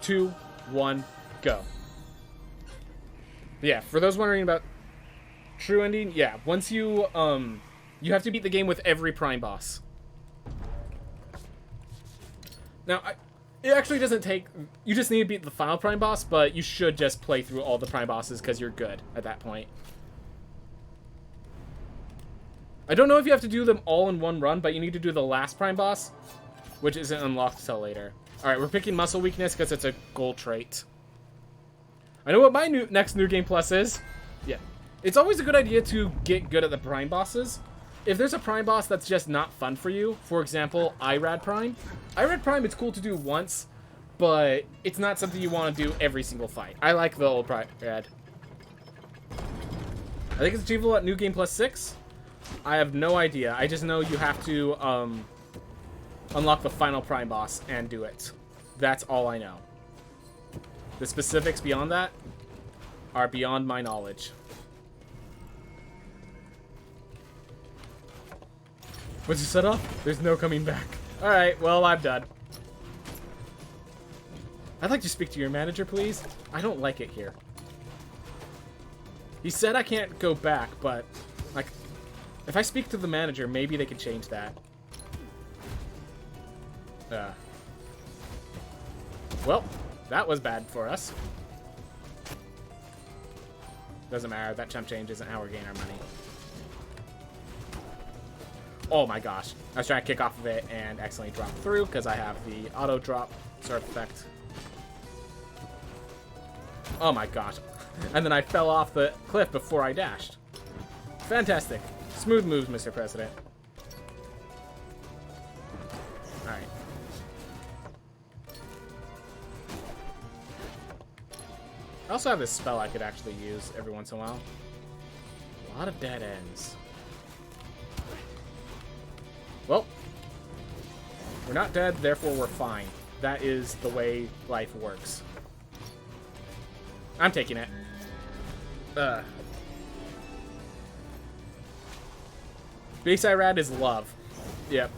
2, 1, go. Yeah, for those wondering about true ending, yeah, once you have to beat the game with every prime boss. Now, it actually doesn't take... You just need to beat the final prime boss, but you should just play through all the prime bosses because you're good at that point. I don't know if you have to do them all in one run, but you need to do the last prime boss, which isn't unlocked till later. Alright, we're picking muscle weakness because it's a gold trait. I know what my next New Game Plus is. Yeah. It's always a good idea to get good at the prime bosses. If there's a prime boss that's just not fun for you, for example, IRAD Prime. IRAD Prime, it's cool to do once, but it's not something you want to do every single fight. I like the old IRAD. I think it's achievable at New Game Plus 6. I have no idea. I just know you have to unlock the final prime boss and do it. That's all I know. The specifics beyond that are beyond my knowledge. Once you set off, there's no coming back. Alright, well, I'm done. I'd like to speak to your manager, please. I don't like it here. He said I can't go back, but, like, if I speak to the manager, maybe they can change that. Well, that was bad for us. Doesn't matter, that chump change isn't how we're getting our money. Oh my gosh. I was trying to kick off of it and accidentally drop through because I have the auto drop sort of effect. Oh my gosh. And then I fell off the cliff before I dashed. Fantastic. Smooth moves, Mr. President. Alright. I also have this spell I could actually use every once in a while. A lot of dead ends. Well, we're not dead, therefore we're fine. That is the way life works. I'm taking it. Base IRAD is love. Yep.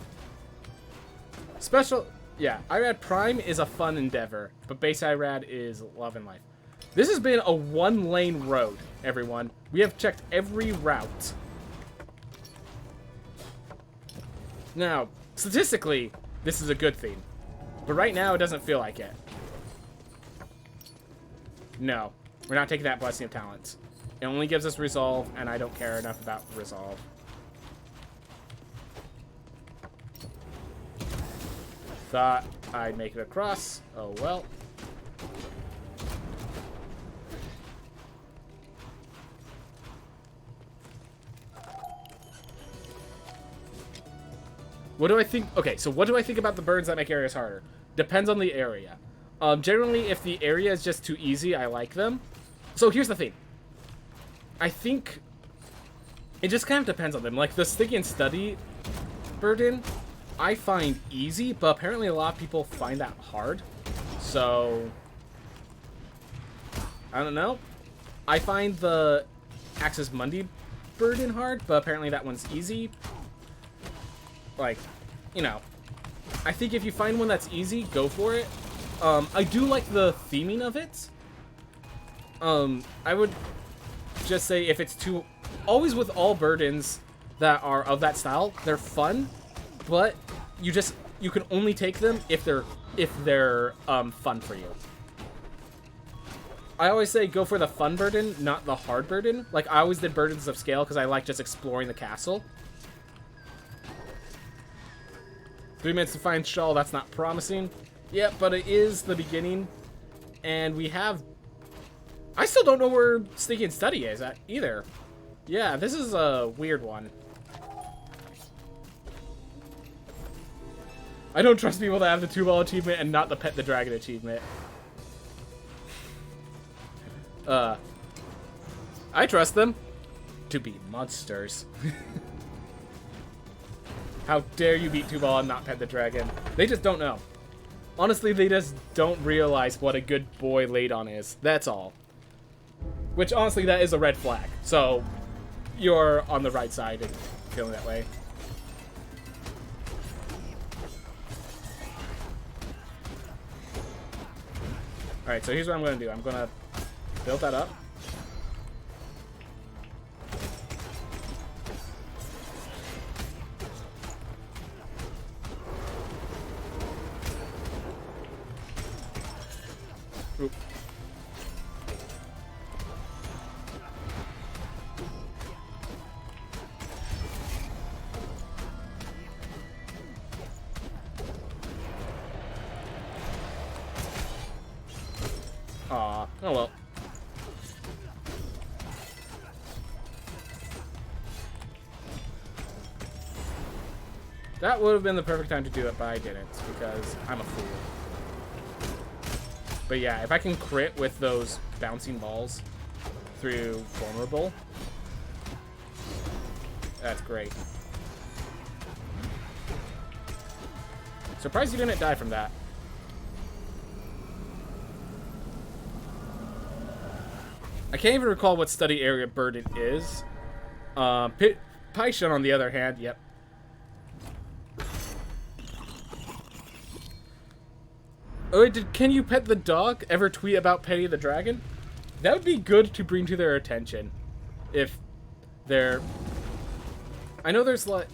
Special... Yeah, IRAD Prime is a fun endeavor, but base IRAD is love and life. This has been a one-lane road, everyone. We have checked every route. Now, statistically, this is a good thing. But right now, it doesn't feel like it. No, we're not taking that Blessing of Talents. It only gives us Resolve, and I don't care enough about Resolve. Thought I'd make it across. Oh, well. What do I think? Okay, so what do I think about the birds that make areas harder? Depends on the area. Generally, if the area is just too easy, I like them. So here's the thing. I think it just kind of depends on them. Like the Sticky and Study burden, I find easy, but apparently a lot of people find that hard. So, I don't know. I find the Axis Mundi burden hard, but apparently that one's easy. Like, you know, I think if you find one that's easy, go for it. I do like the theming of it. I would just say if it's too... Always with all burdens that are of that style, they're fun, but you can only take them if they're fun for you. I always say go for the fun burden, not the hard burden. Like, I always did Burdens of Scale because I like just exploring the castle. 3 minutes to find Shawl, that's not promising. Yeah, but it is the beginning. And we have... I still don't know where Sticky and Study is at either. Yeah, this is a weird one. I don't trust people that have the 2-ball achievement and not the Pet the Dragon achievement. I trust them to be monsters. How dare you beat 2-ball and not Pet the Dragon? They just don't know. Honestly, they just don't realize what a good boy Ladon is. That's all. Which, honestly, that is a red flag. So, you're on the right side and feeling that way. Alright, so here's what I'm going to do. I'm going to build that up. Oop. Aw, oh well. That would have been the perfect time to do it, but I didn't, because I'm a fool. But yeah, if I can crit with those bouncing balls through vulnerable, that's great. Surprised you didn't die from that. I can't even recall what study area bird it is. Python, on the other hand, yep. Oh, can you pet the dog? Ever tweet about petting the dragon? That would be good to bring to their attention. If they're... I know there's like...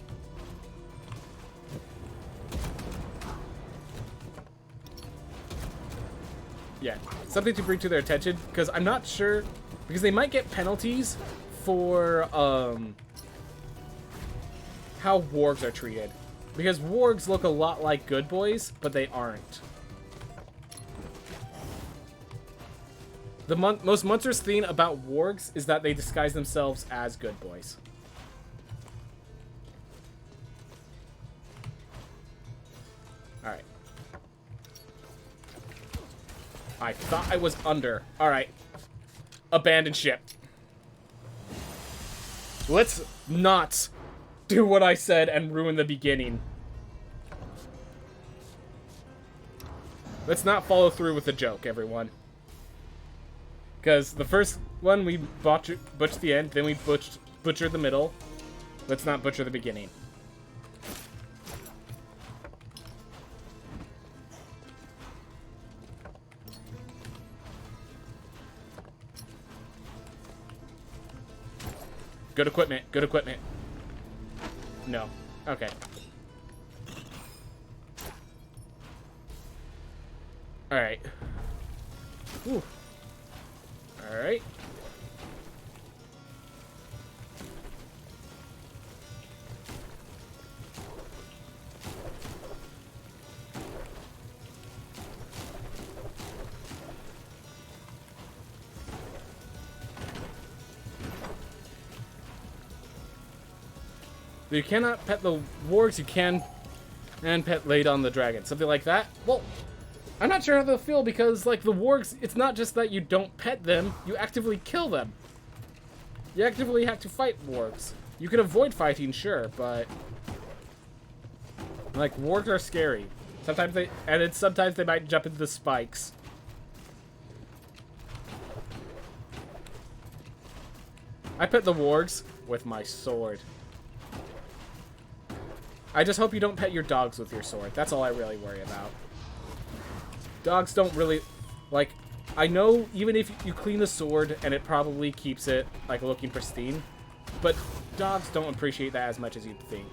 Yeah, something to bring to their attention, because I'm not sure... Because they might get penalties for, how wargs are treated. Because wargs look a lot like good boys, but they aren't. The most monstrous thing about wargs is that they disguise themselves as good boys. Alright. I thought I was under. Alright. Abandon ship. Let's not do what I said and ruin the beginning. Let's not follow through with the joke, everyone. Because the first one, we butchered the end, then we butchered the middle. Let's not butcher the beginning. Good equipment, good equipment. No. Okay. Alright. Whew. Alright. You cannot pet the wargs, you can and pet laid on the dragon. Something like that. Well, I'm not sure how they'll feel because, like, the wargs, it's not just that you don't pet them, you actively kill them. You actively have to fight wargs. You can avoid fighting, sure, but... Like, wargs are scary. Sometimes sometimes they might jump into the spikes. I pet the wargs with my sword. I just hope you don't pet your dogs with your sword. That's all I really worry about. Dogs don't really... Like, I know even if you clean the sword and it probably keeps it, like, looking pristine, but dogs don't appreciate that as much as you'd think.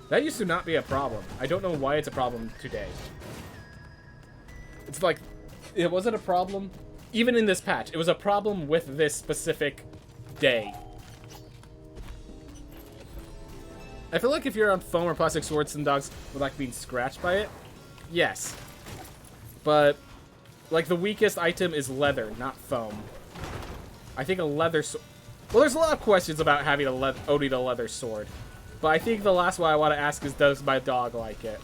That used to not be a problem. I don't know why it's a problem today. It's like, it wasn't a problem, even in this patch. It was a problem with this specific day. I feel like if you're on foam or plastic swords, some dogs would like being scratched by it. Yes. But, like, the weakest item is leather, not foam. I think a leather sword... Well, there's a lot of questions about having owning a leather sword. But I think the last one I want to ask is, does my dog like it?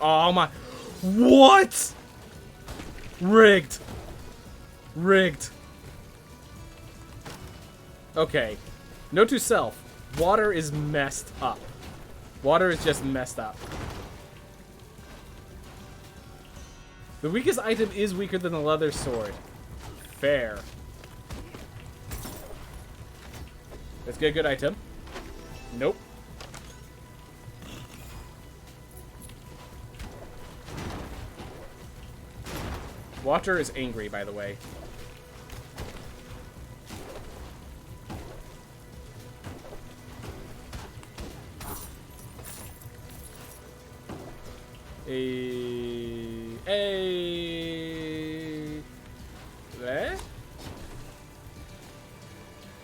Oh my. What? Rigged. Rigged. Okay. Note to self. Water is messed up. Water is just messed up. The weakest item is weaker than the leather sword. Fair. Let's get a good item. Nope. Water is angry, by the way.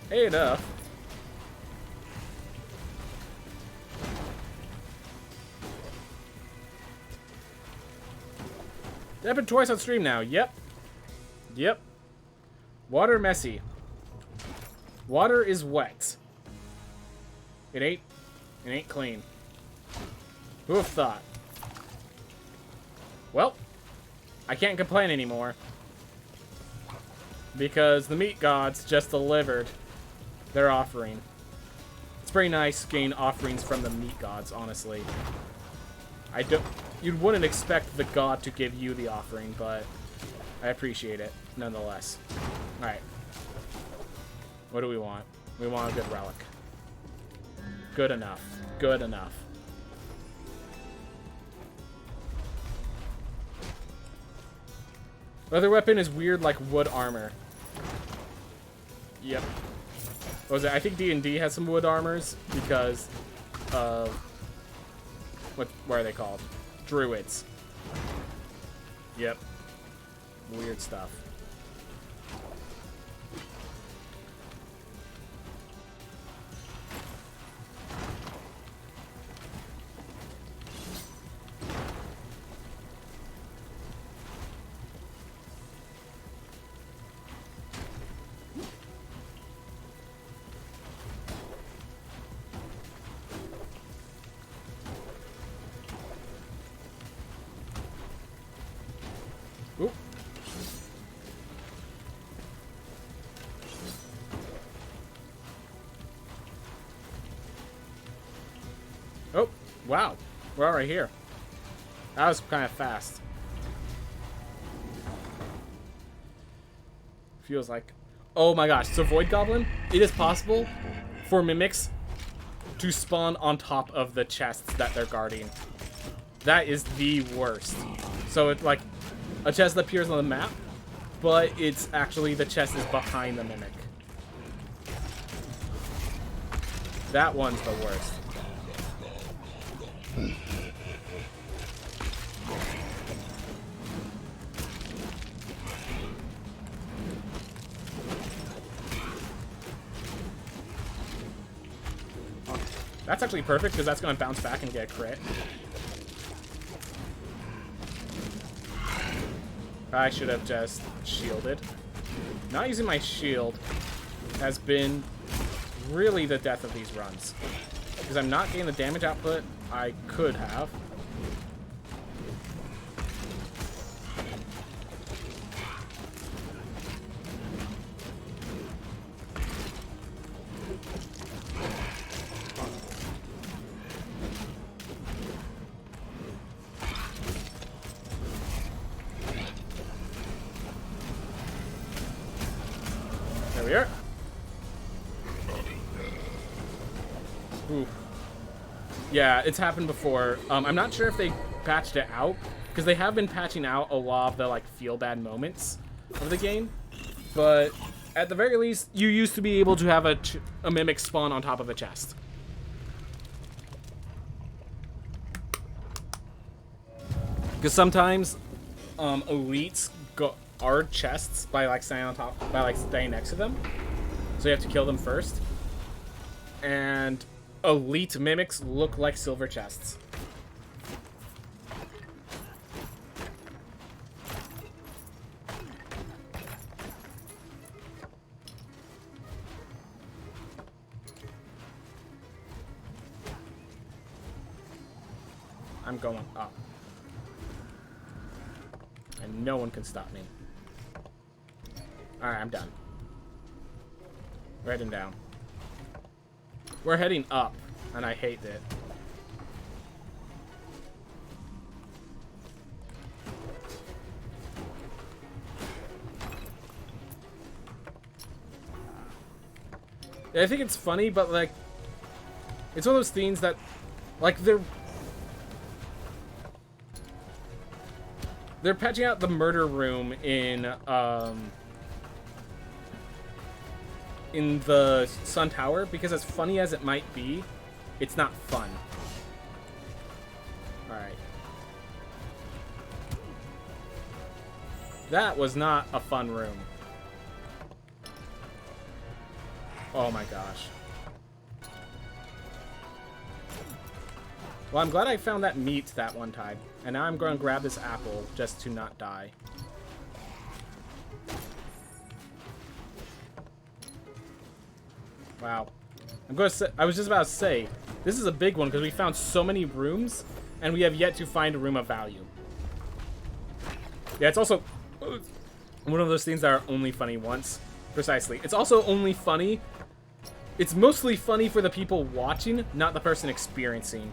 Enough. That happened twice on stream now. Yep. Yep. Water messy. Water is wet. It ain't clean. Who have thought? Well, I can't complain anymore. Because the meat gods just delivered their offering. It's pretty nice getting offerings from the meat gods, honestly. You wouldn't expect the god to give you the offering, but I appreciate it nonetheless. Alright. What do we want? We want a good relic. Good enough. Good enough. Leather weapon is weird like wood armor. Yep. What was it? I think D&D has some wood armors because of what are they called? Druids. Yep. Weird stuff. Oop. Oh, wow. We're all right here. That was kind of fast. Feels like... Oh my gosh. So Void Goblin, it is possible for mimics to spawn on top of the chests that they're guarding. That is the worst. So it's like a chest that appears on the map, but it's actually the chest is behind the mimic. That one's the worst. That's actually perfect because that's going to bounce back and get a crit. I should have just shielded. Not using my shield has been really the death of these runs. Because I'm not getting the damage output I could have. There we are. Oof. Yeah, it's happened before. I'm not sure if they patched it out, because they have been patching out a lot of the like feel-bad moments of the game. But at the very least, you used to be able to have a mimic spawn on top of a chest. Because sometimes elites guard chests by like staying on top, by like staying next to them. So you have to kill them first. And elite mimics look like silver chests. I'm going up. No one can stop me. Alright, I'm done. We're heading down. We're heading up, and I hate it. I think it's funny, but, like, it's one of those things that, like, they're patching out the murder room in the Sun Tower, because as funny as it might be, it's not fun. Alright. That was not a fun room. Oh my gosh. Well, I'm glad I found that meat that one time. And now I'm going to grab this apple just to not die. Wow. I was just about to say, this is a big one because we found so many rooms and we have yet to find a room of value. Yeah, it's also one of those things that are only funny once. Precisely. It's also only funny. It's mostly funny for the people watching, not the person experiencing.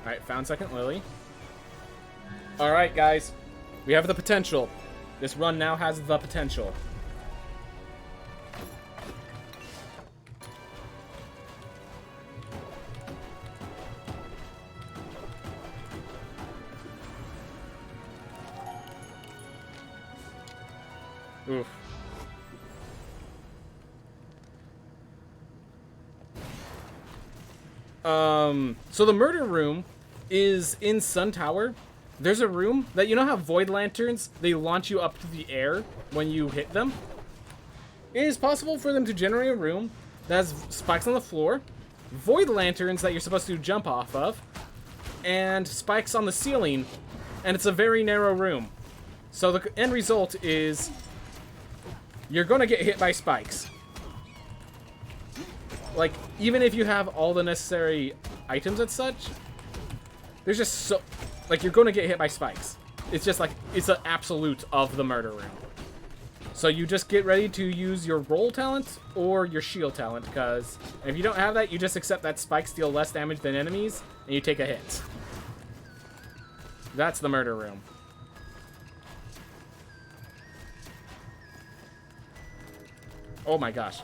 Alright, found second lily. Alright, guys. We have the potential. This run now has the potential. Oof. So the murder room is in Sun Tower. There's a room that, you know how void lanterns, they launch you up to the air when you hit them? It is possible for them to generate a room that has spikes on the floor, void lanterns that you're supposed to jump off of, and spikes on the ceiling, and it's a very narrow room. So the end result is you're gonna get hit by spikes. Like, even if you have all the necessary items and such, there's just so... Like, you're gonna get hit by spikes. It's just like, it's an absolute of the murder room. So you just get ready to use your roll talent or your shield talent, because if you don't have that, you just accept that spikes deal less damage than enemies, and you take a hit. That's the murder room. Oh my gosh.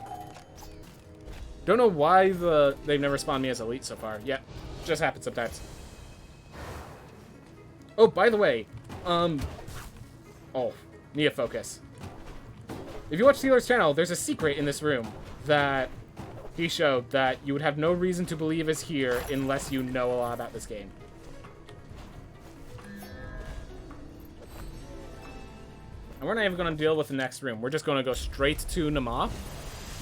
Don't know why they've never spawned me as elite so far. Yeah, just happens sometimes. Oh, by the way, oh, need a focus. If you watch Steeler's channel, there's a secret in this room that he showed that you would have no reason to believe is here unless you know a lot about this game. And we're not even going to deal with the next room. We're just going to go straight to Nama.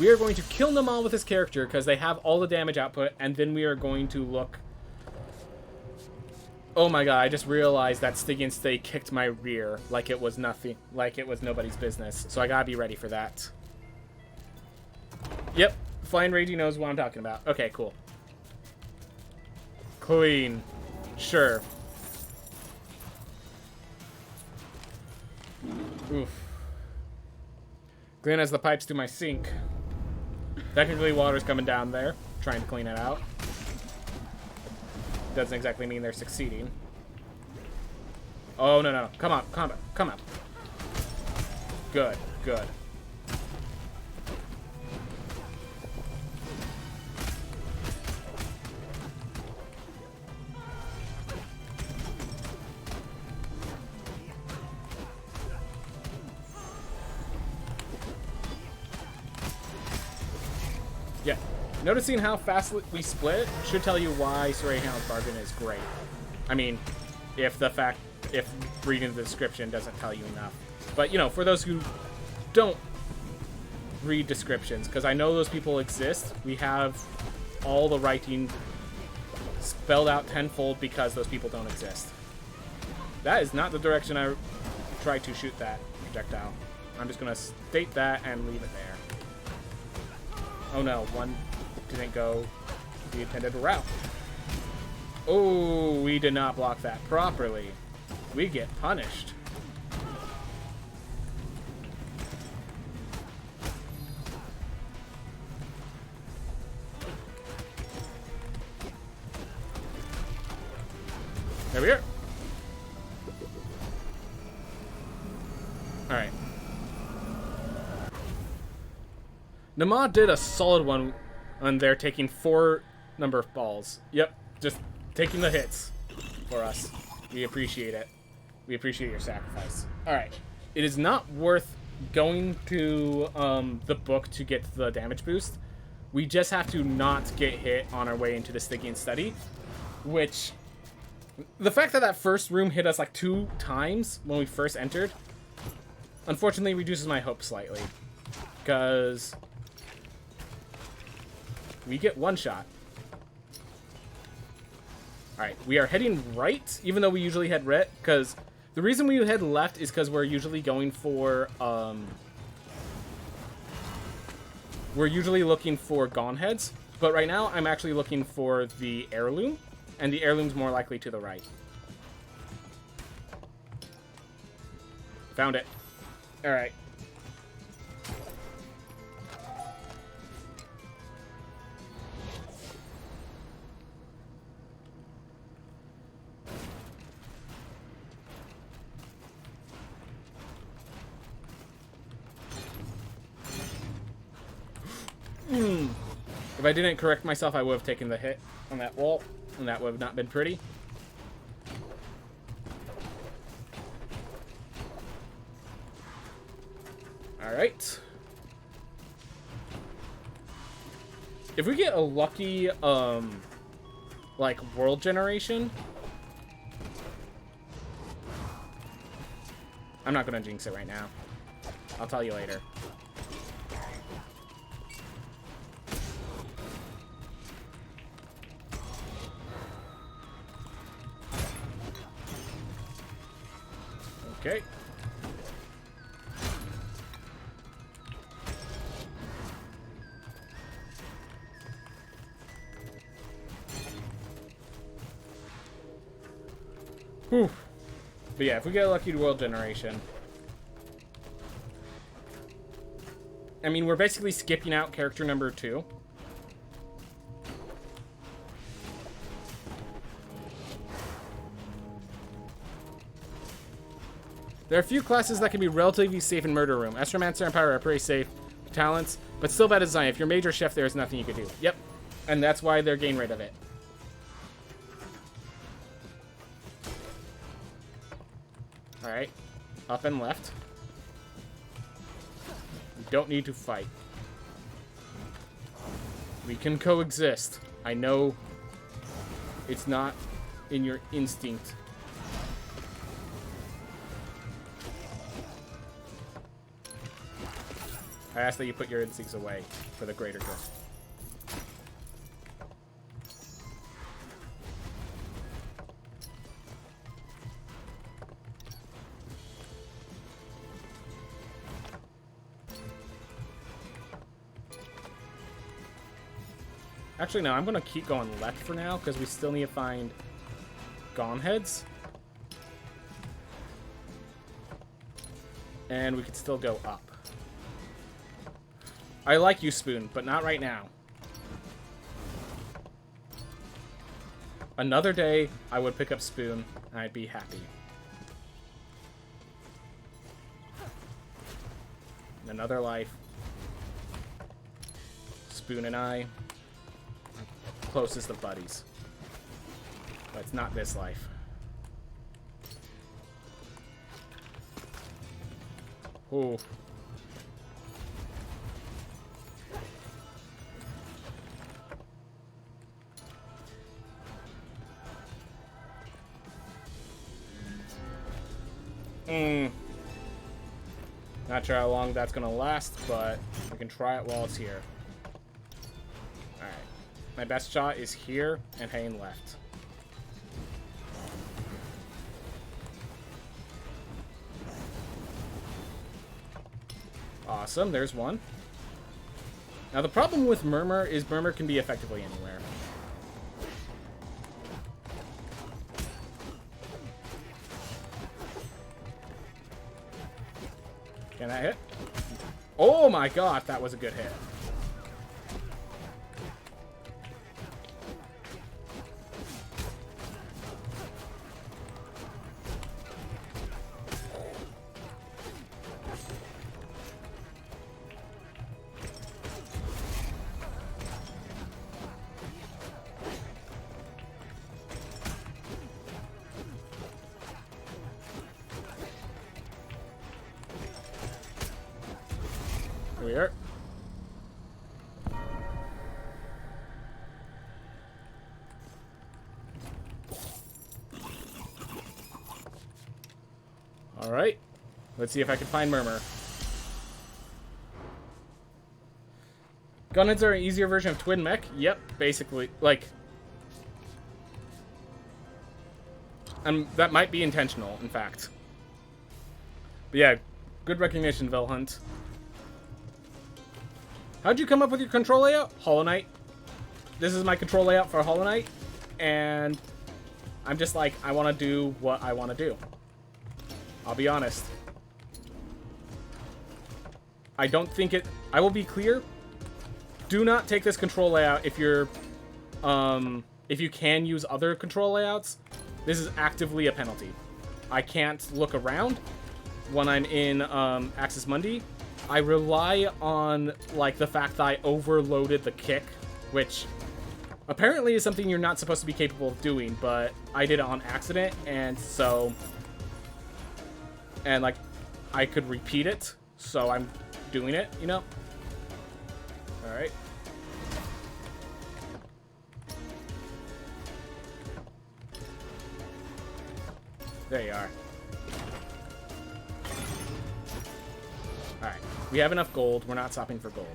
We are going to kill Nama with his character because they have all the damage output, and then we are going to look... Oh my god, I just realized that Stygian Stay kicked my rear like it was nothing, like it was nobody's business. So I gotta be ready for that. Yep, Flying Ragey knows what I'm talking about. Okay, cool. Clean. Sure. Oof. Clean as the pipes to my sink. Technically, water's coming down there, trying to clean it out. Doesn't exactly mean they're succeeding. Oh, no, no. Come on, come on, come on. Good, good. Yeah. Noticing how fast we split should tell you why Surrey Hound's Bargain is great. I mean, if reading the description doesn't tell you enough. But, you know, for those who don't read descriptions, because I know those people exist, we have all the writing spelled out tenfold because those people don't exist. That is not the direction I try to shoot that projectile. I'm just gonna state that and leave it there. Oh no, one didn't go the intended route. Oh, we did not block that properly. We get punished. There we are. Alright. Nama did a solid one on there, taking 4 number of balls. Yep, just taking the hits for us. We appreciate it. We appreciate your sacrifice. Alright. It is not worth going to the book to get the damage boost. We just have to not get hit on our way into the Stygian study, which... The fact that that first room hit us like 2 times when we first entered, unfortunately reduces my hope slightly. Because we get 1 shot. Alright, we are heading right, even though we usually head right, because the reason we head left is because we're usually going for, we're usually looking for Gone Heads, but right now I'm actually looking for the heirloom. And the heirloom's more likely to the right. Found it. Alright. If I didn't correct myself, I would have taken the hit on that wall. And that would have not been pretty. Alright. If we get a lucky, like, world generation... I'm not gonna jinx it right now. I'll tell you later. Okay. Whew. But yeah, if we get a lucky world generation... I mean, we're basically skipping out character number 2. There are a few classes that can be relatively safe in Murder Room. Astromancer and Pyro are pretty safe talents, but still bad design. If you're Major Chef, there is nothing you can do. Yep. And that's why they're getting rid of it. Alright. Up and left. We don't need to fight. We can coexist. I know it's not in your instinct. I ask that you put your instincts away for the greater good. Actually, no, I'm going to keep going left for now, because we still need to find Gone Heads. And we could still go up. I like you, Spoon, but not right now. Another day, I would pick up Spoon, and I'd be happy. In another life, Spoon and I, closest of buddies. But it's not this life. Ooh. Not sure how long that's gonna last, but we can try it while it's here. Alright. My best shot is here and heading left. Awesome, there's one. Now the problem with Murmur is Murmur can be effectively anywhere. Can that hit? Oh my god, that was a good hit. Here we are. Alright. Let's see if I can find Murmur. Gunheads are an easier version of Twin Mech? Yep, basically. Like... And that might be intentional, in fact. But yeah, good recognition, Velhunt. How'd you come up with your control layout? Hollow Knight. This is my control layout for Hollow Knight, and I'm just like, I want to do what I want to do. I'll be honest. I don't think it... I will be clear. Do not take this control layout if you're... if you can use other control layouts. This is actively a penalty. I can't look around when I'm in Axis Mundi. I rely on, like, the fact that I overloaded the kick, which apparently is something you're not supposed to be capable of doing, but I did it on accident, and so... And, like, I could repeat it, so I'm doing it, you know? Alright. There you are. Alright. We have enough gold. We're not stopping for gold.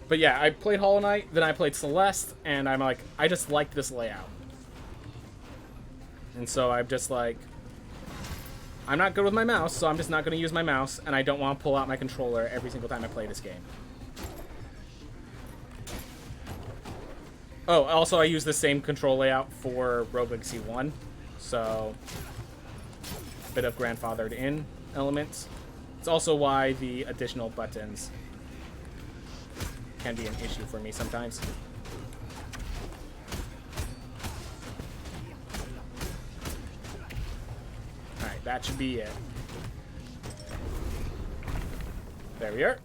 But yeah, I played Hollow Knight, then I played Celeste, and I'm like, I just like this layout. And so I'm just like, I'm not good with my mouse, so I'm just not going to use my mouse, and I don't want to pull out my controller every single time I play this game. Oh, also I use the same control layout for Rogue Legacy 1, so a bit of grandfathered in elements. It's also why the additional buttons can be an issue for me sometimes. Alright, that should be it. There we are.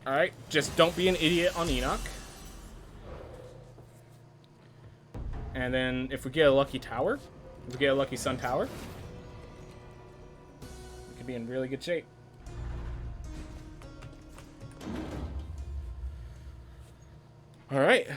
Alright, just don't be an idiot on Enoch. And then if we get a lucky tower, if we get a lucky sun tower, we could be in really good shape. Alright.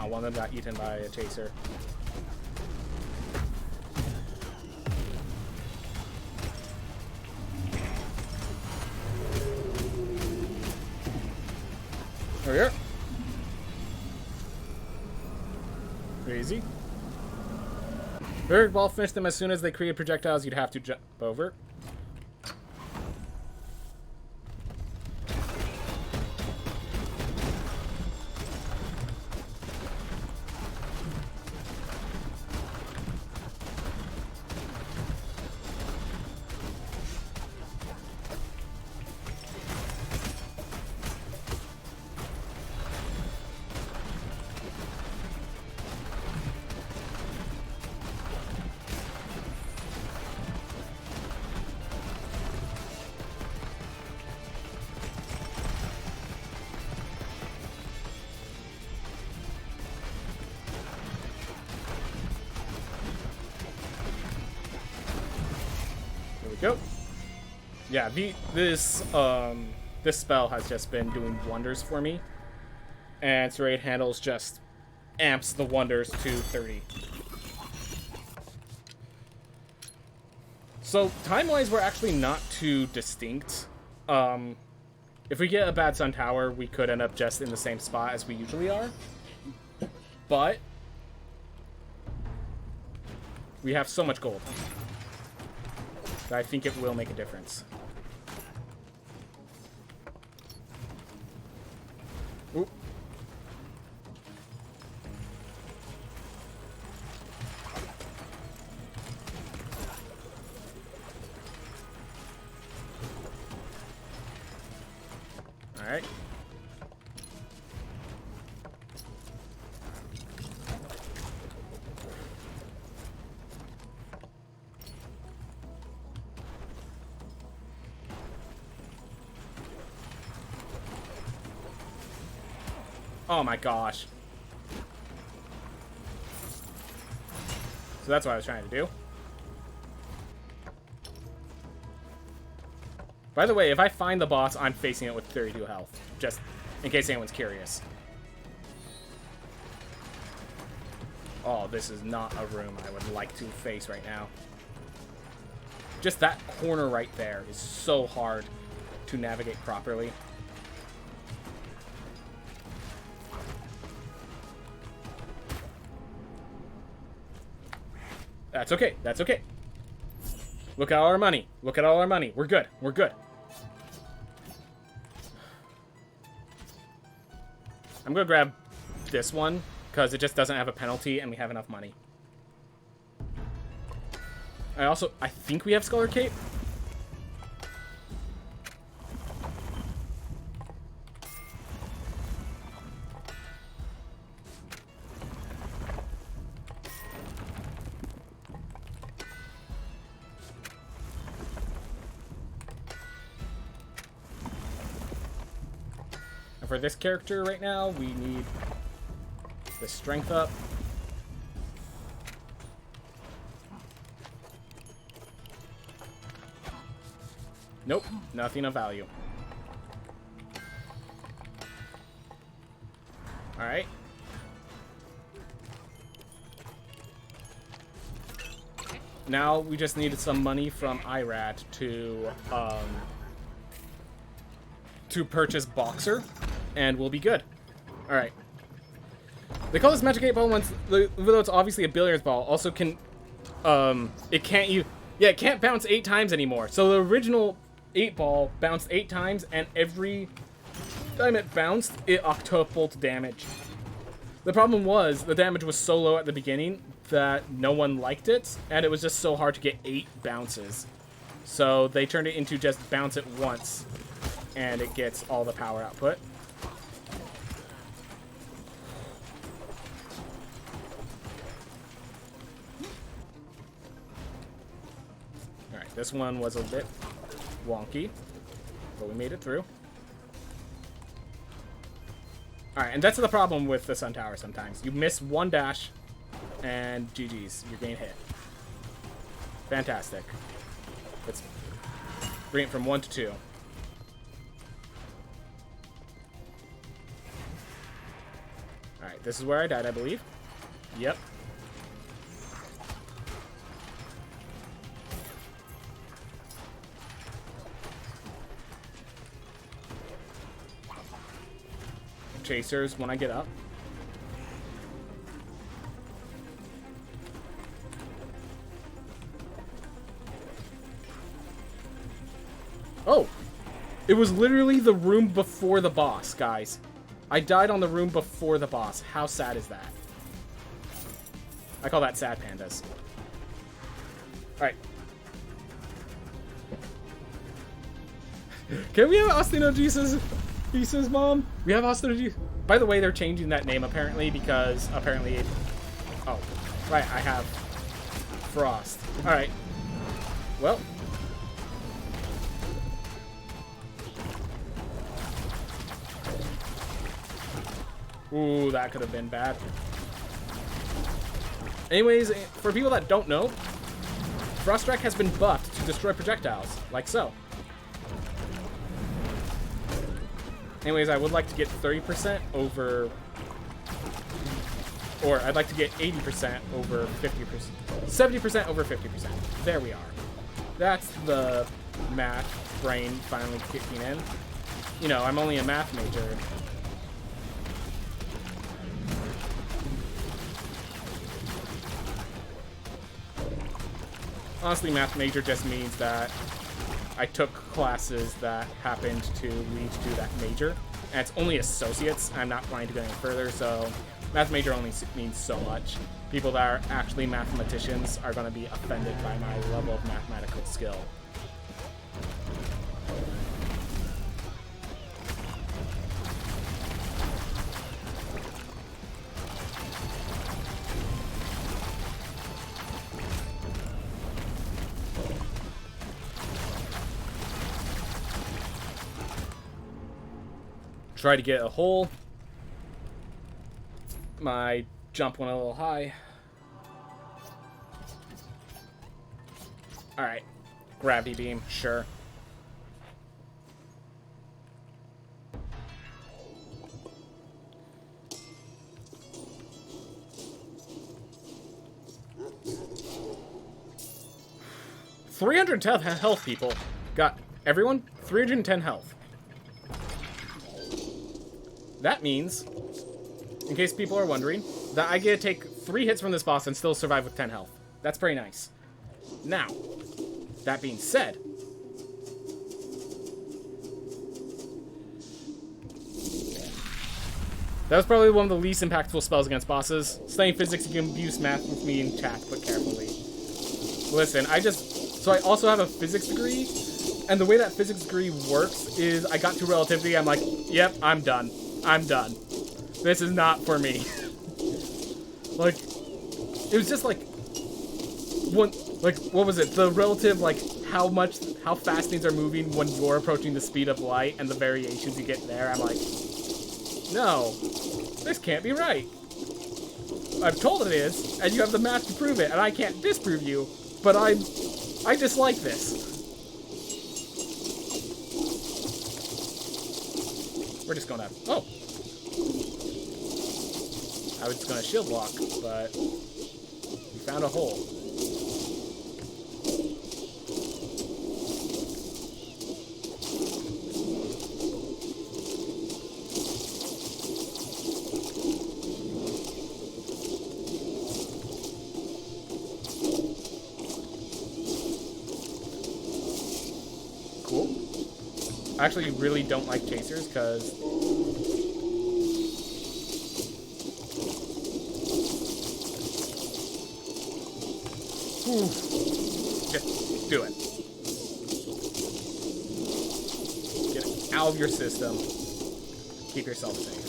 One of them got eaten by a chaser. There we are. Crazy. Berg ball finished them as soon as they create projectiles you'd have to jump over. Go. Yeah, this spell has just been doing wonders for me. And Serrated Handles just amps the wonders to 30. So, time-wise, we're actually not too distinct. If we get a bad Sun Tower, we could end up just in the same spot as we usually are. But we have so much gold that I think it will make a difference. Oop. All right. Oh my gosh. So that's what I was trying to do. By the way, if I find the boss, I'm facing it with 32 health. Just in case anyone's curious. Oh, this is not a room I would like to face right now. Just that corner right there is so hard to navigate properly. That's okay. That's okay. Look at all our money. Look at all our money. We're good. We're good. I'm going to grab this one because it just doesn't have a penalty and we have enough money. I think we have Scholar Cape. For this character right now, we need the strength up. Nope, nothing of value. Alright. Now we just needed some money from IRAD to purchase Boxer. And we'll be good. Alright. They call this Magic 8 Ball once, even though it's obviously a billiards ball, also can, it can't bounce 8 times anymore. So the original 8 ball bounced 8 times, and every time it bounced, it octupled damage. The problem was, the damage was so low at the beginning that no one liked it, and it was just so hard to get 8 bounces. So they turned it into just bounce it once, and it gets all the power output. This one was a bit wonky, but we made it through. Alright, and that's the problem with the Sun Tower sometimes. You miss one dash, and GG's. You're getting hit. Fantastic. Let's bring it from 1 to 2. Alright, this is where I died, I believe. Yep. Chasers when I get up. Oh! It was literally the room before the boss, guys. I died on the room before the boss. How sad is that? I call that sad pandas. Alright. Can we have Ostino Jesus? Pieces, Mom? We have Ostino. By the way, they're changing that name apparently because apparently. Oh, right. I have Frost. All right. Well. Ooh, that could have been bad. Anyways, for people that don't know, Frost Strike has been buffed to destroy projectiles, like so. Anyways, I would like to get 30% over... Or I'd like to get 80% over 50%. 70% over 50%. There we are. That's the math brain finally kicking in. You know, I'm only a math major. Honestly, math major just means that I took classes that happened to lead to that major. And it's only associates. I'm not planning to go any further, so math major only means so much. People that are actually mathematicians are going to be offended by my level of mathematical skill. Try to get a hole. My jump went a little high. Alright. Gravity beam, sure. $310 health, people. Got everyone 310 health. That means, in case people are wondering, that I get to take 3 hits from this boss and still survive with 10 health. That's pretty nice. Now, that being said, that was probably one of the least impactful spells against bosses. Studying physics, you can abuse math with me in chat, but carefully. Listen, so I also have a physics degree, and the way that physics degree works is I got to relativity, I'm like, yep, I'm done. I'm done. This is not for me. Like, it was just like, what was it? The relative, like, how fast things are moving when you're approaching the speed of light and the variations you get there. I'm like, no, this can't be right. I've told it is, and you have the math to prove it, and I can't disprove you, but I dislike this. We're just gonna... Oh! I was just gonna shield block, but... we found a hole. Cool. I actually really don't like chasers, because... just do it. Get it out of your system. Keep yourself safe.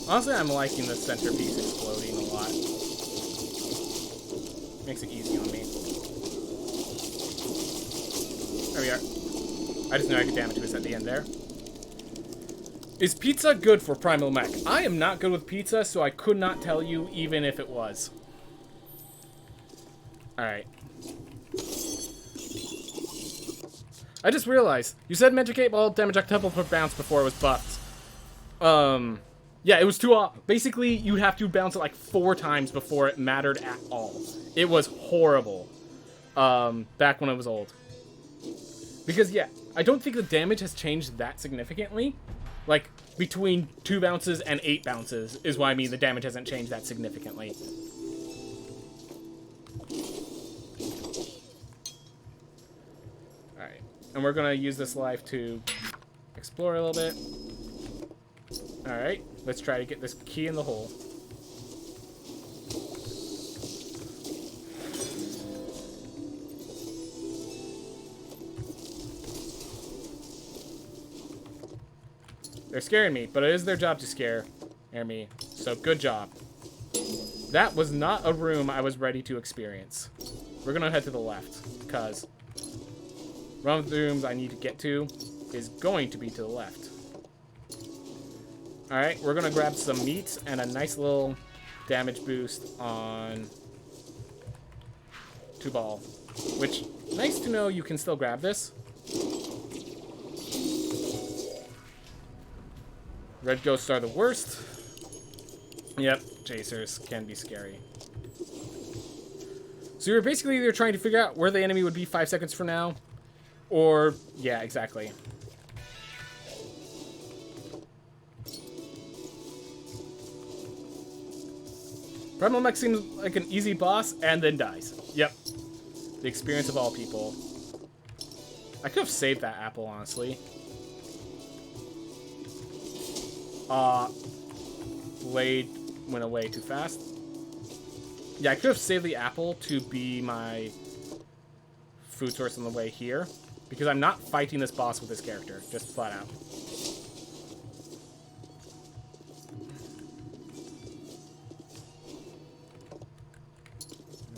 Honestly, I'm liking the centerpiece exploding a lot. Makes it easy on me. There we are. I just knew I could damage this at the end there. Is pizza good for Primal Mech? I am not good with pizza, so I could not tell you even if it was. Alright. I just realized, you said Medicate Ball damage octuple per bounce before it was buffed. Yeah, it was too... basically, you have to bounce it like 4 times before it mattered at all. It was horrible. Back when I was old. Because, yeah, I don't think the damage has changed that significantly. Like, between 2 bounces and 8 bounces is what I mean the damage hasn't changed that significantly. Alright. And we're gonna use this life to explore a little bit. Alright, let's try to get this key in the hole. They're scaring me, but it is their job to scare me. So good job. That was not a room I was ready to experience. We're gonna head to the left, because one of the rooms I need to get to is going to be to the left. Alright, we're gonna grab some meat and a nice little damage boost on 2-ball. Which, nice to know you can still grab this. Red ghosts are the worst. Yep, chasers can be scary. So you're basically either trying to figure out where the enemy would be 5 seconds from now, or, yeah, exactly. Primal Mech seems like an easy boss, and then dies. Yep. The experience of all people. I could have saved that apple, honestly. Blade went away too fast. Yeah, I could have saved the apple to be my food source on the way here, because I'm not fighting this boss with this character, just flat out.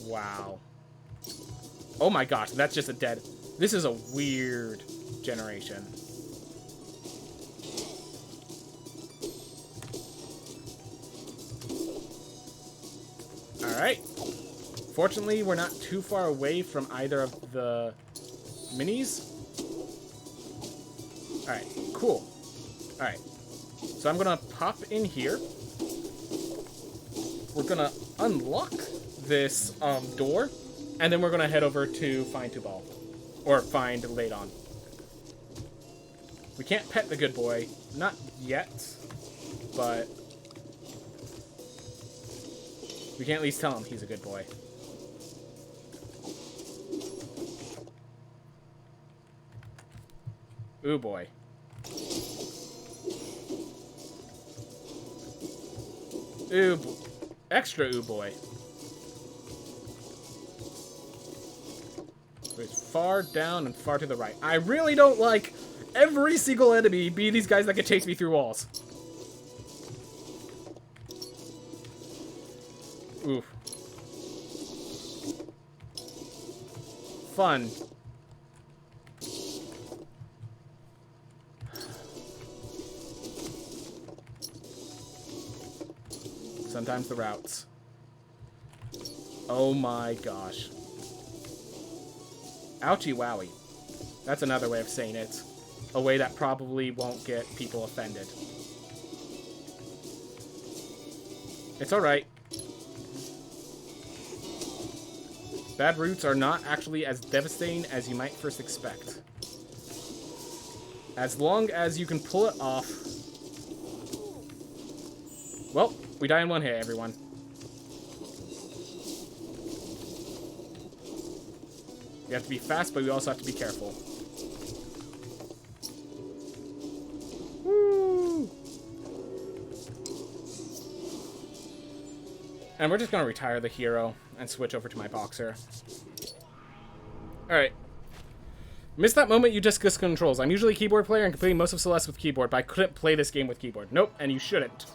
Wow. Oh my gosh, that's just a dead... This is a weird generation. Alright. Fortunately, we're not too far away from either of the minis. Alright, cool. Alright. So I'm gonna pop in here. We're gonna unlock this door, and then we're gonna head over to find 2-ball. Or find Ladon. We can't pet the good boy. Not yet. But we can at least tell him he's a good boy. Ooh boy. Ooh, extra ooh boy. It's far down and far to the right. I really don't like every single enemy be these guys that can chase me through walls. Oof. Fun. Sometimes the routes. Oh my gosh. Ouchie wowie. That's another way of saying it. A way that probably won't get people offended. It's alright. Bad routes are not actually as devastating as you might first expect. As long as you can pull it off. Well, we die in one hit, everyone. We have to be fast, but we also have to be careful. Woo! And we're just going to retire the hero and switch over to my boxer. Alright. Missed that moment you just discussed controls. I'm usually a keyboard player and completing most of Celeste with keyboard, but I couldn't play this game with keyboard. Nope, and you shouldn't.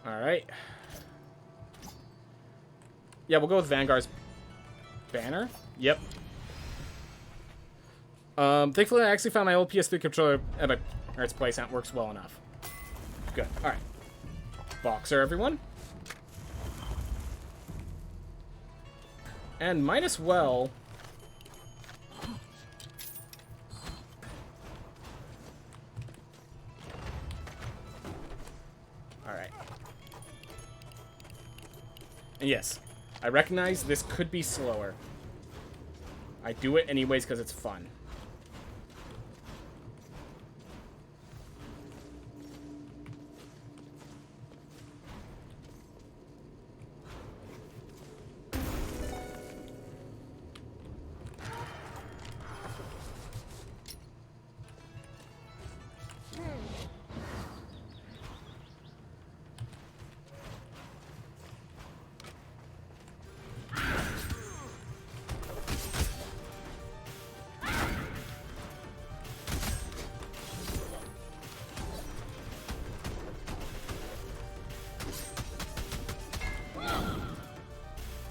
Alright. Yeah, we'll go with Vanguard's banner. Yep. Thankfully, I actually found my old PS3 controller at its place, and it works well enough. Good. Alright. Boxer, everyone. And might as well... Alright. And yes, I recognize this could be slower. I do it anyways because it's fun.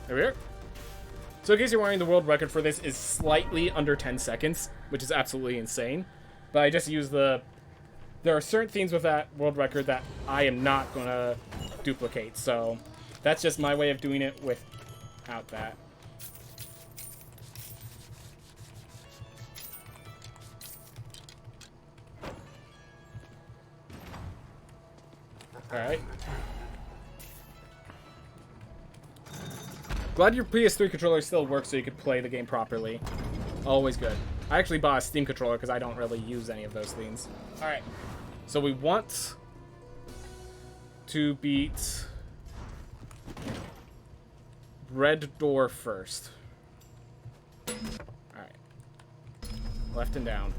There we are. So in case you're wondering, the world record for this is slightly under 10 seconds, which is absolutely insane. But I just use the... There are certain things with that world record that I am not going to duplicate. So that's just my way of doing it without that. Alright. Glad your PS3 controller still works so you could play the game properly. Always good. I actually bought a Steam controller because I don't really use any of those things. Alright. So we want to beat Red Door first. Alright. Left and down.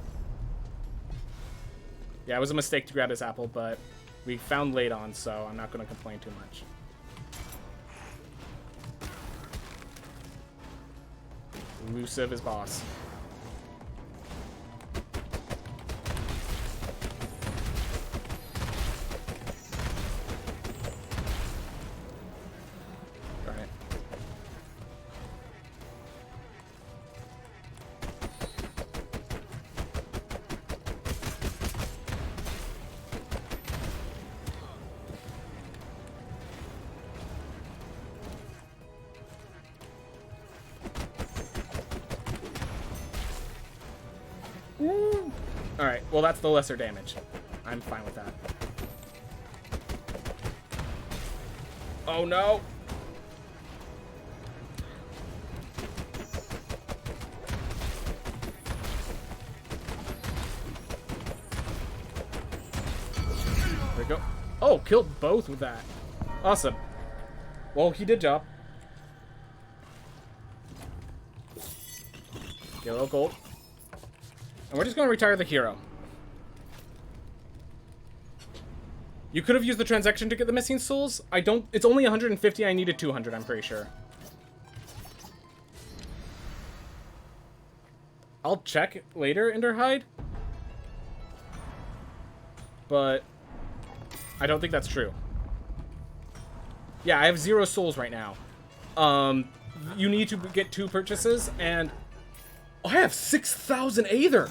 Yeah, it was a mistake to grab this apple, but we found late on, so I'm not going to complain too much. Elusive as boss. Alright. Alright, well that's the lesser damage. I'm fine with that. Oh no! There we go. Oh, killed both with that. Awesome. Well, he did job. Get a little gold. And we're just going to retire the hero. You could have used the transaction to get the missing souls. I don't... It's only 150. I needed 200, I'm pretty sure. I'll check later, Enderhide. But I don't think that's true. Yeah, I have 0 souls right now. You need to get 2 purchases, and... Oh, I have 6,000 Aether!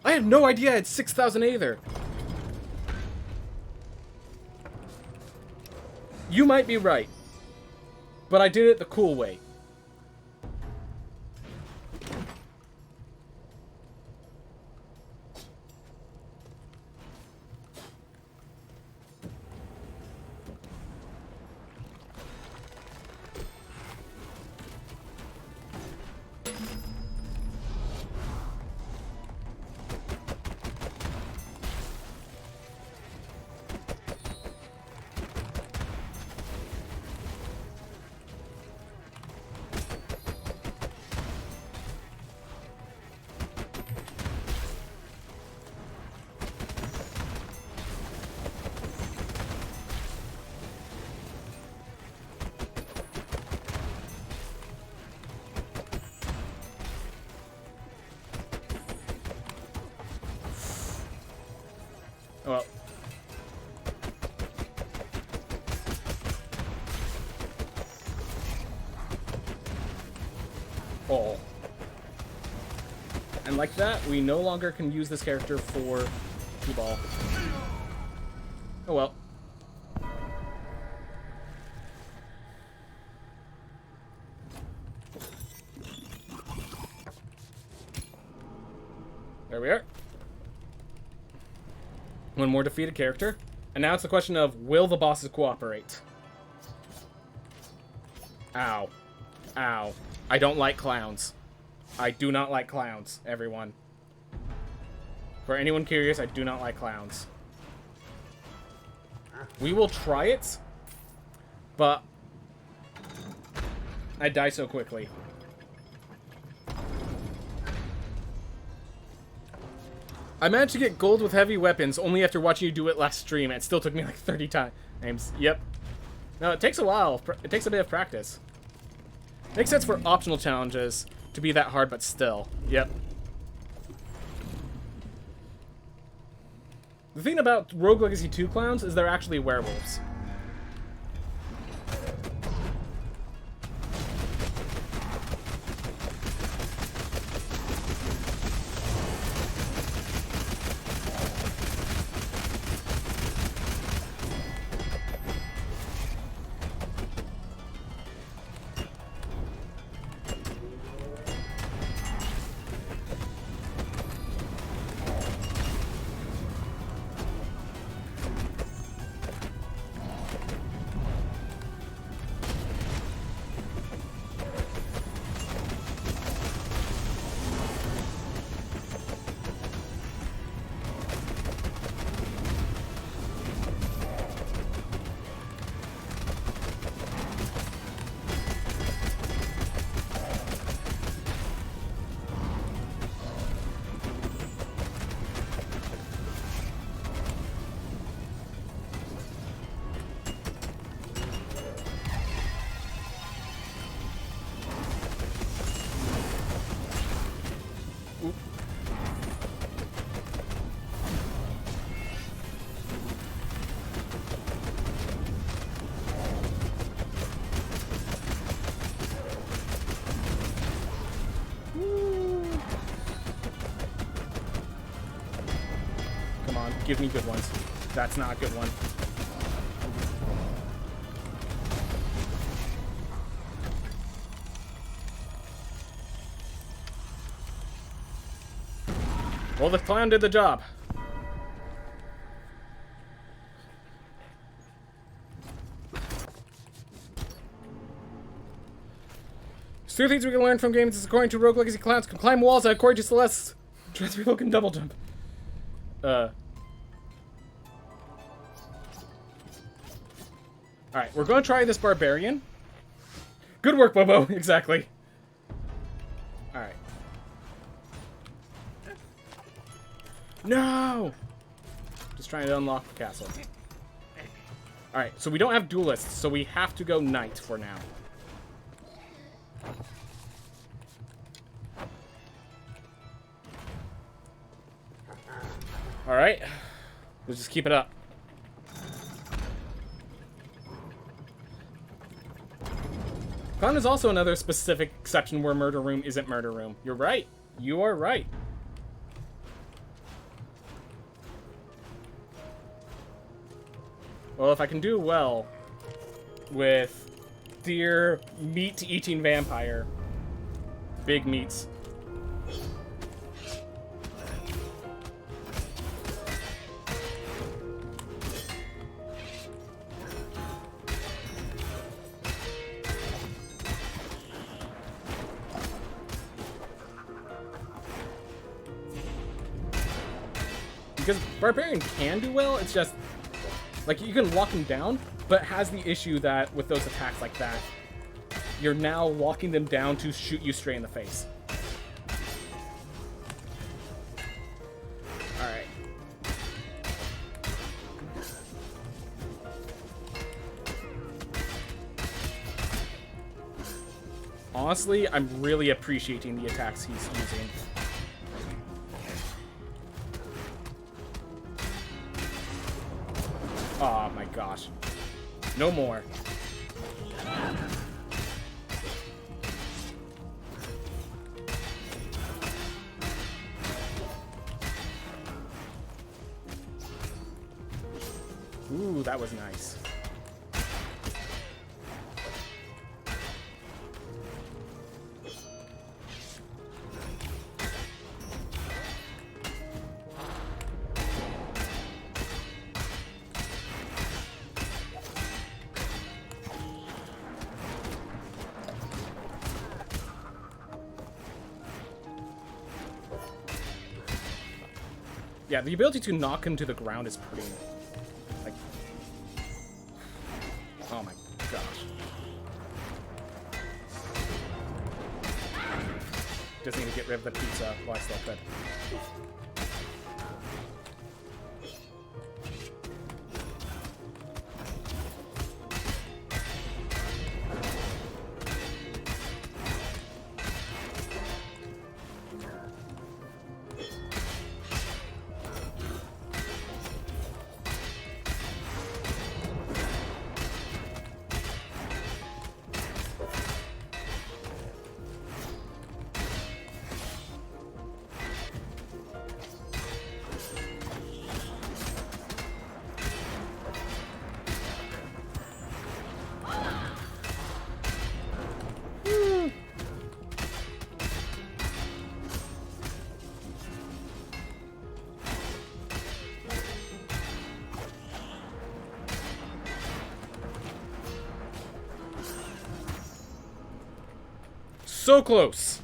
I had no idea I had 6,000 Aether. You might be right. But I did it the cool way. Well. Oh. And like that, we no longer can use this character for T-Ball. Oh well. There we are. One more defeated character. And now it's the question of, will the bosses cooperate? Ow. Ow. I don't like clowns. I do not like clowns, everyone. For anyone curious, I do not like clowns. We will try it, but I die so quickly. I managed to get gold with heavy weapons only after watching you do it last stream. It still took me like 30 times. Yep. No, it takes a while. It takes a bit of practice. Makes sense for optional challenges to be that hard, but still. Yep. The thing about Rogue Legacy 2 clowns is they're actually werewolves. give me good ones. That's not a good one. Well, the clown did the job. There's two things we can learn from games is according to Rogue Legacy, clowns can climb walls, and according to Celeste, trans people can double jump. Alright, we're going to try this barbarian. Good work, Bobo. Exactly. Alright. No! Just trying to unlock the castle. Alright, so we don't have duelists, so we have to go knight for now. Alright. Let's just keep it up. Clown is also another specific exception where murder room isn't murder room. You're right. You are right. Well, if I can do well with deer meat-eating vampire, big meats. Because Barbarian can do well, it's just, like, you can walk him down, but has the issue that with those attacks like that, you're now walking them down to shoot you straight in the face. Alright. Honestly, I'm really appreciating the attacks he's using. Oh my gosh. No more. Ooh, that was nice. Yeah, the ability to knock him to the ground is pretty, like, oh my gosh. Just need to get rid of the pizza while I still could. So close.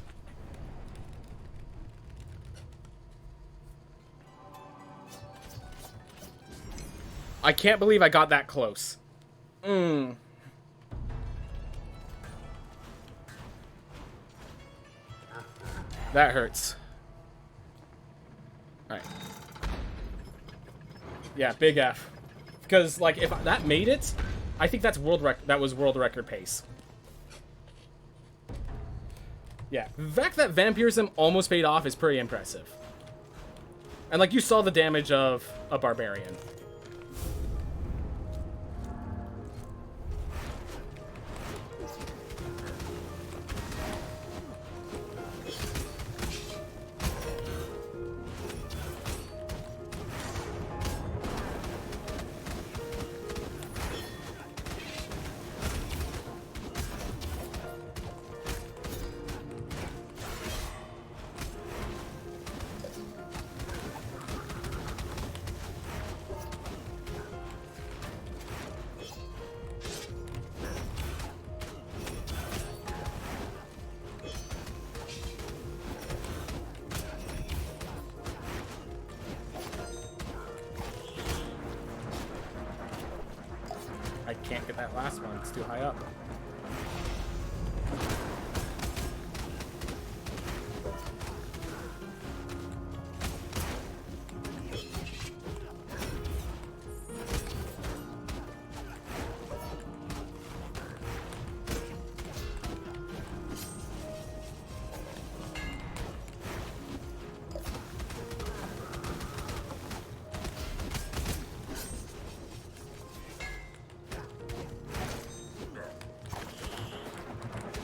I can't believe I got that close. That hurts. Alright. Yeah, big F. Because, like, if that made it, I think that's that was world record pace. Yeah, the fact that Vampirism almost paid off is pretty impressive. And, like, you saw the damage of a Barbarian. can't get that last one. It's too high up.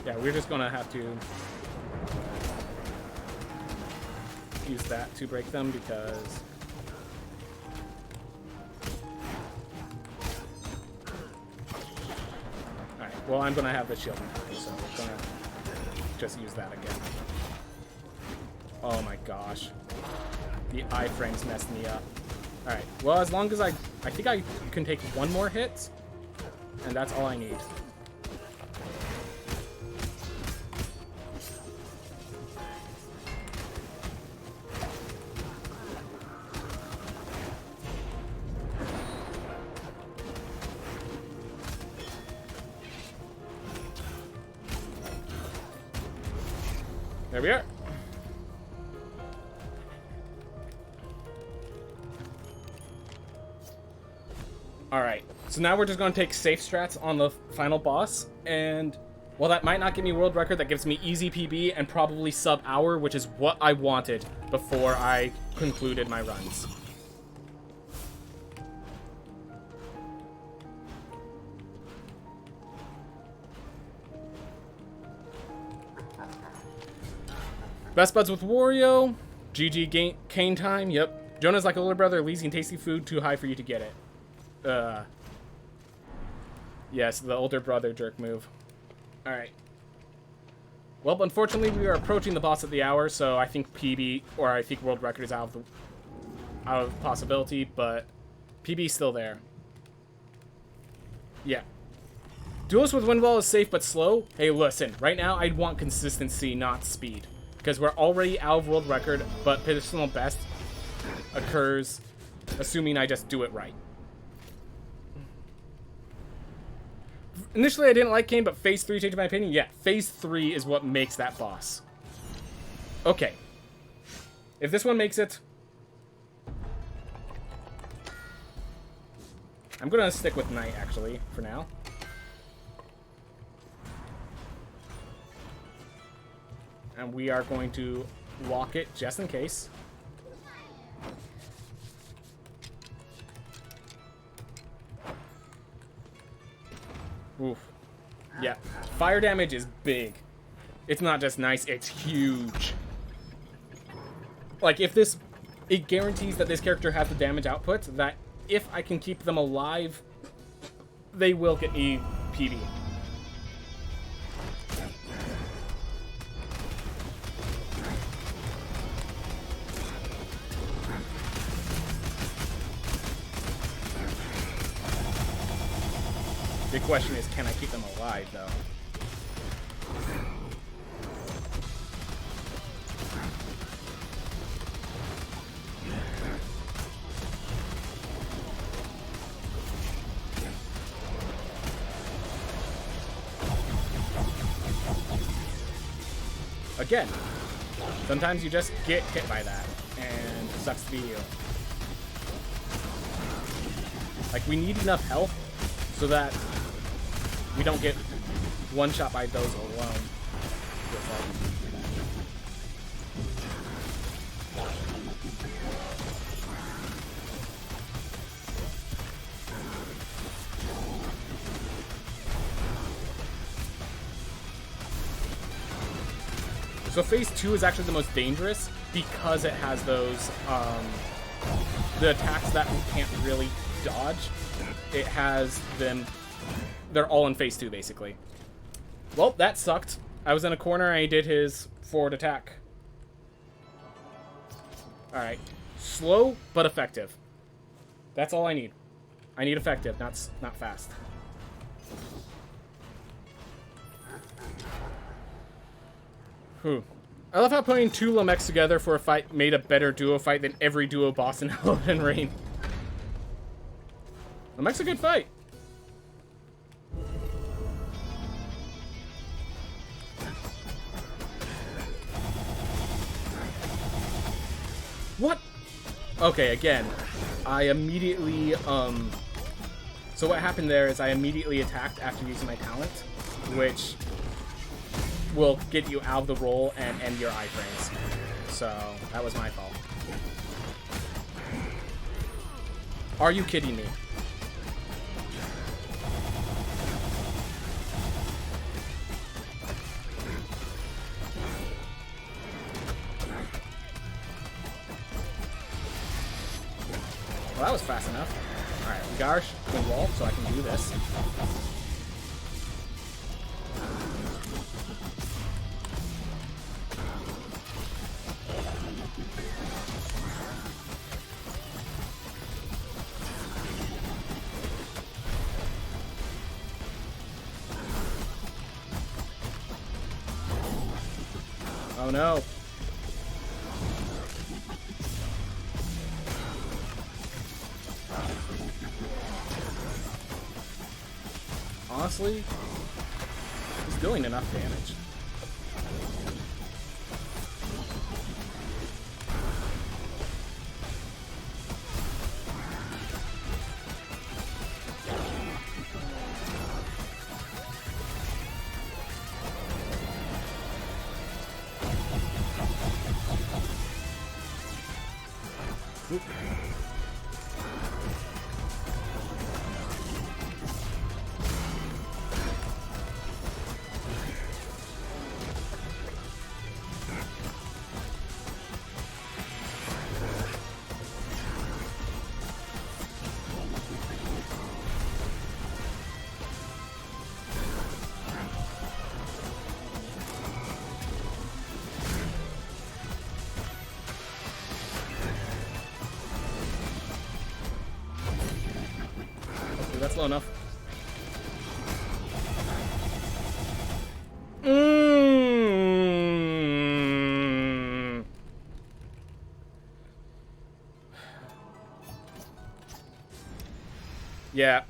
Yeah, we're just gonna have to use that to break them because alright, well I'm gonna have the shield now, so we're gonna just use that again. Oh my gosh. The iframes messed me up. Alright, well as long as I think I can take one more hit, and that's all I need. There we are. Alright, so now we're just going to take safe strats on the final boss, and while that might not give me world record, that gives me easy PB and probably sub-hour, which is what I wanted before I concluded my runs. Best buds with Wario. GG Kane time. Yep. Jonah's like older brother, leaves tasty food too high for you to get it. Yes, the older brother jerk move. Alright. Well, unfortunately, we are approaching the boss at the hour, so I think PB, or I think world record is out of possibility, but PB's still there. Yeah. Duelist with Windwall is safe but slow. Hey, listen, right now I'd want consistency, not speed. Because we're already out of world record, but personal best occurs assuming I just do it right. Initially, I didn't like Kane, but Phase 3 changed my opinion. Yeah, Phase 3 is what makes that boss. Okay. If this one makes it, I'm going to stick with Knight, actually, for now. And we are going to walk it just in case. Oof. Yeah. Fire damage is big. It's not just nice, it's huge. Like, if this... It guarantees that this character has the damage output, that if I can keep them alive, they will get me PB. The question is, can I keep them alive, though? Again, sometimes you just get hit by that, and it sucks to be you. Like, we need enough health so that we don't get one shot by those alone. So Phase 2 is actually the most dangerous because it has those, the attacks that we can't really dodge. It has them, they're all in Phase 2, basically. Well, that sucked. I was in a corner and he did his forward attack. Alright. Slow, but effective. That's all I need. I need effective, not fast. I love how putting two Lamechs together for a fight made a better duo fight than every duo boss in Elden Ring. Lamech's a good fight. What? Okay, again, I immediately, so what happened there is I immediately attacked after using my talent, which will get you out of the roll and end your iframes. So, that was my fault. Are you kidding me? Well, that was fast enough. Alright, Garsh, can wall, so I can do this. Oh no. Honestly, he's doing enough damage. Oop. That's low enough. Yeah.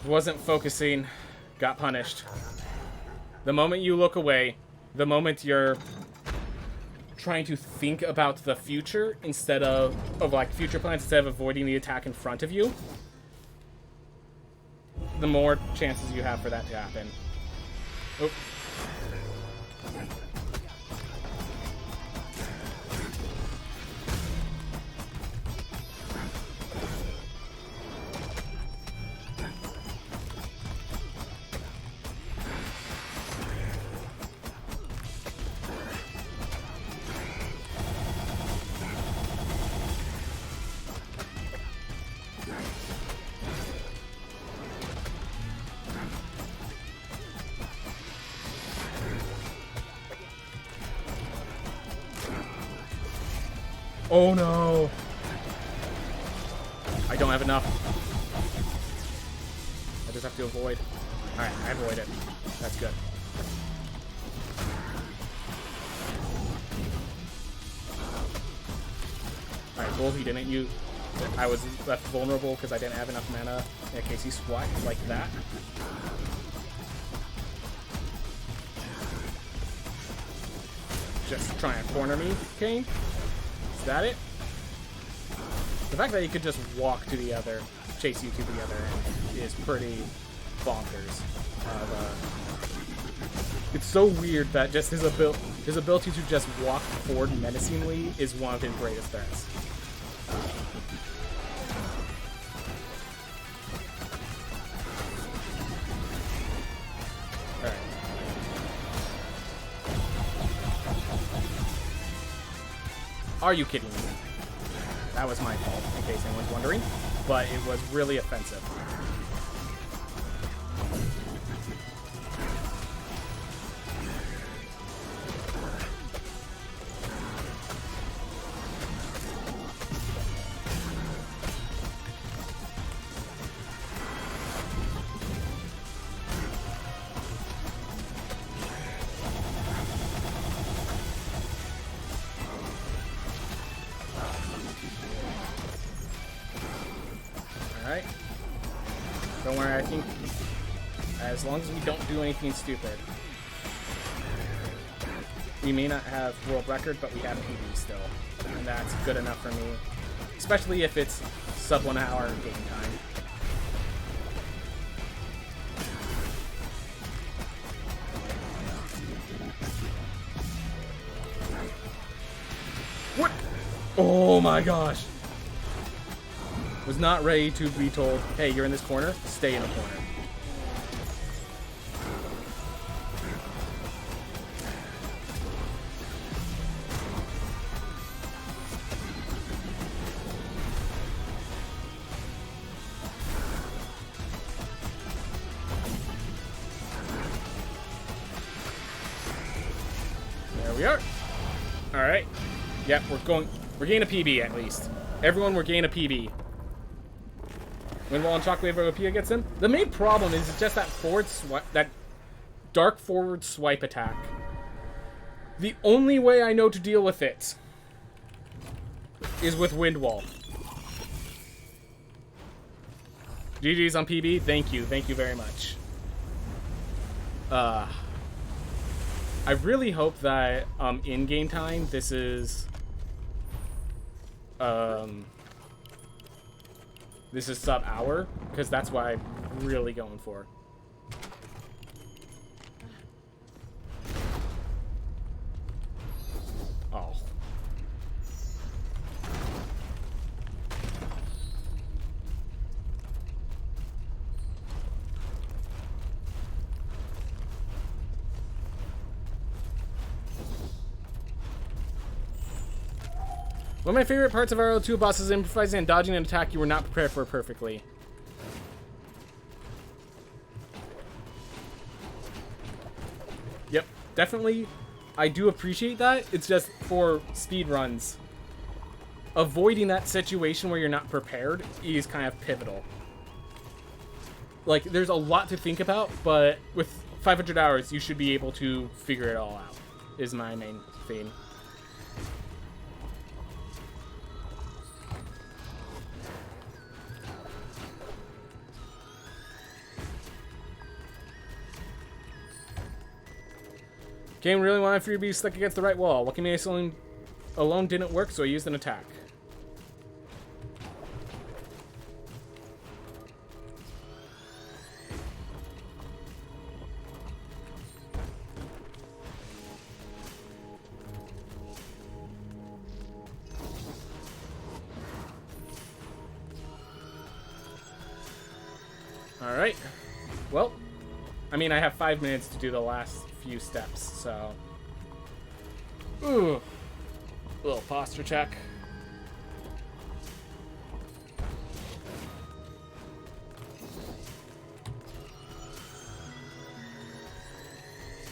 Wasn't focusing. Got punished. The moment you look away, the moment you're trying to think about the future instead of like future plans instead of avoiding the attack in front of you, the more chances you have for that to happen. Oop. Oh no! I don't have enough. I just have to avoid. Alright, I avoid it. That's good. Alright, cool. He didn't use... I was left vulnerable because I didn't have enough mana in case he swiped like that. Just trying to corner me, Kane. Is that it? The fact that he could just walk to the other, chase you to the other end is pretty bonkers. It's so weird that just his ability to just walk forward menacingly is one of his greatest threats. Alright. Are you kidding me? That was my fault, in case anyone's wondering, but it was really offensive. Alright. Don't worry, I think as long as we don't do anything stupid. We may not have world record, but we have PB still. And that's good enough for me. Especially if it's sub 1 hour game time. What? Oh my gosh. Was not ready to be told, hey, you're in this corner, stay in the corner. There we are. Alright. Yep, we're getting a PB at least. Everyone, we're getting a PB. Windwall and Shockwave OP gets him. The main problem is just that forward swipe, that dark forward swipe attack. The only way I know to deal with it is with Windwall. GG's on PB. Thank you very much. I really hope that in game time this is sub hour, because that's what I'm really going for. Oh. One of my favorite parts of RL2 boss is improvising and dodging an attack you were not prepared for perfectly. Yep, definitely. I do appreciate that. It's just for speedruns. Avoiding that situation where you're not prepared is kind of pivotal. Like, there's a lot to think about, but with 500 hours, you should be able to figure it all out, is my main theme. Game really wanted for you to be stuck against the right wall. What can be alone didn't work, so I used an attack. Alright. Well, I mean, I have 5 minutes to do the last few steps, so... Ooh. Little posture check.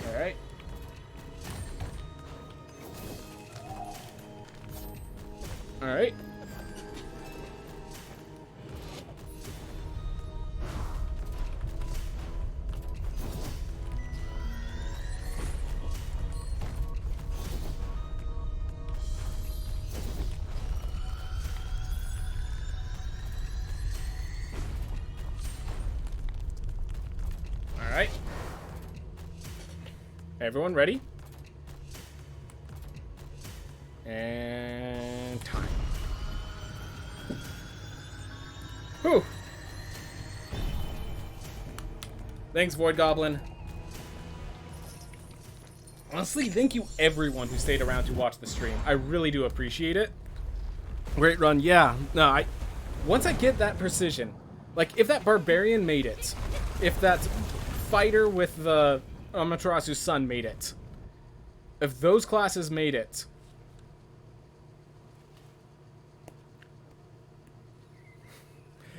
Alright. Alright. Alright. Everyone ready? And time. Whew. Thanks, Void Goblin. Honestly, thank you everyone who stayed around to watch the stream. I really do appreciate it. Great run. Yeah. No, once I get that precision, like if that Barbarian made it, if that fighter with the Amaterasu's son made it, if those classes made it,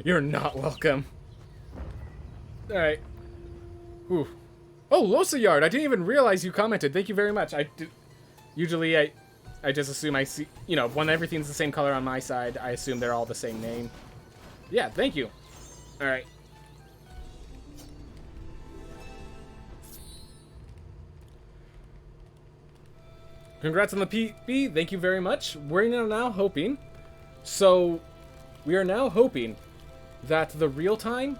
you're not welcome. Alright. Ooh. Oh, Losa Yard, I didn't even realize you commented. Thank you very much. Usually I just assume I see, you know, when everything's the same color on my side, I assume they're all the same name. Yeah, thank you. Alright. Congrats on the PB. Thank you very much. We're now hoping. So, we are now hoping that the real time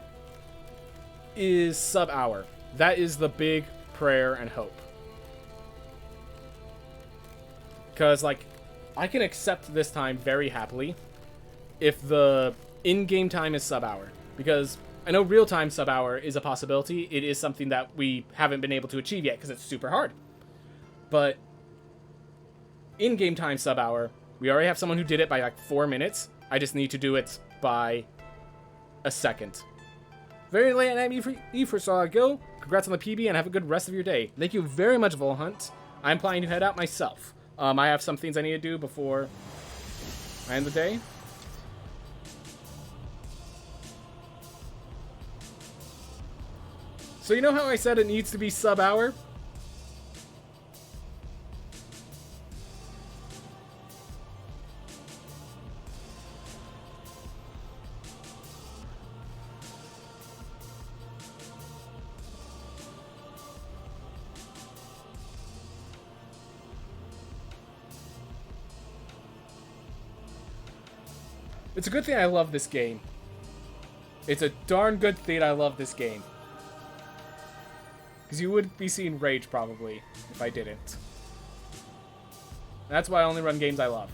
is sub-hour. That is the big prayer and hope. Because, like, I can accept this time very happily if the in-game time is sub-hour. Because I know real-time sub-hour is a possibility. It is something that we haven't been able to achieve yet because it's super hard. But in-game time sub-hour, we already have someone who did it by, like, 4 minutes. I just need to do it by a second. Very late at night for so I go. Congrats on the PB and have a good rest of your day. Thank you very much, Volhunt. I'm planning to head out myself. I have some things I need to do before I end the day. So you know how I said it needs to be sub-hour? It's a good thing I love this game. It's a darn good thing I love this game. Because you would be seeing rage, probably, if I didn't. That's why I only run games I love.